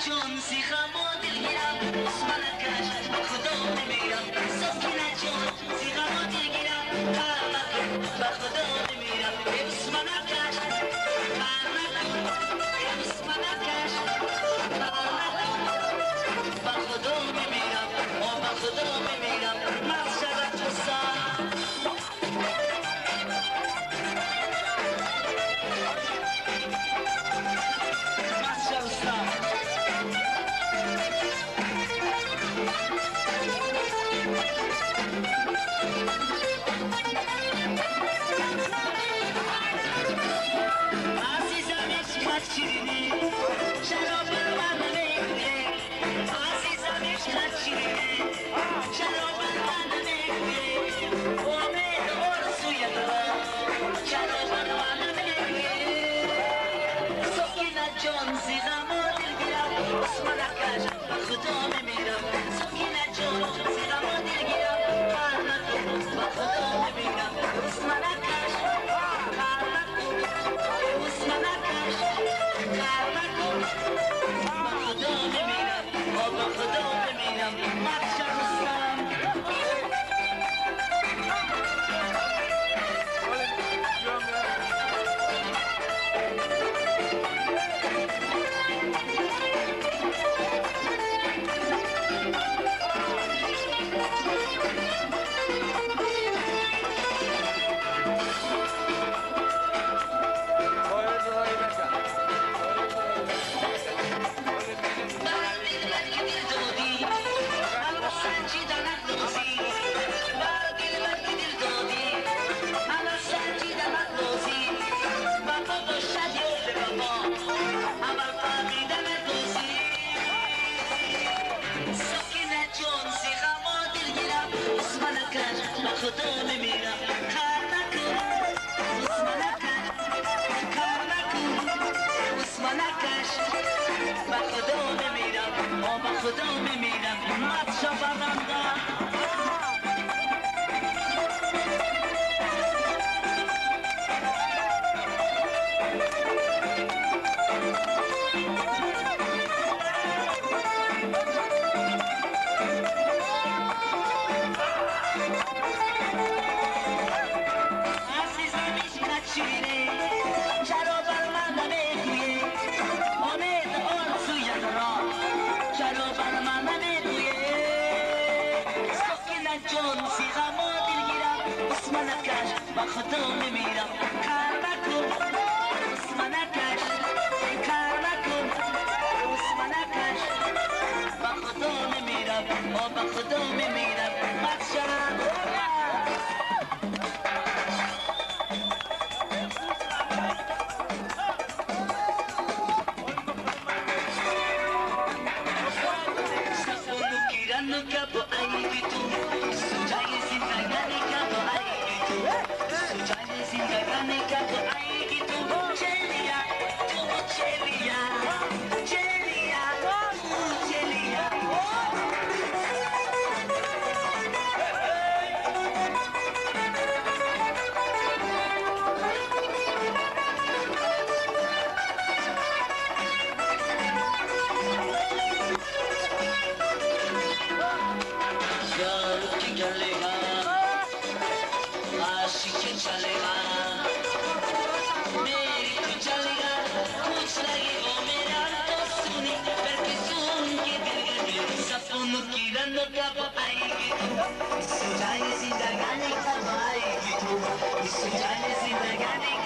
جون سیخمو دلگیرم اسمنکش خدا نمیرم سکینه جون سیخمو دلگیرم به خدا نمیرم اسمنکش اسمنکش به خدا میمیرم به خدا میمیرم مخشر جستم خدا میمیرم کار نکن اسمنکش کار نکن اسمنکش به خدا میمیرم به خدا میمیرم مات شو برنده به خدا میمیرم کار نکن اسمنکش کار نکن اسمنکش به خدا میمیرم به خدا میمیرم مخشرم سفونو گیرنو که با عیدی تو سوچای زندگانی که با عیدی تو سوچای زندگانی که با عیدی تو چلیا تو چلیا چلیا تو چلیا यार की चलेगा आशिक चलेगा मेरी तो चलेगा कुछ लगे वो मेरा तो सुनी करके सुन के दिल सपनों की रंगों कब आएगी तू इस जाने जिंदगानी कब आएगी तू इस जाने जिंदगानी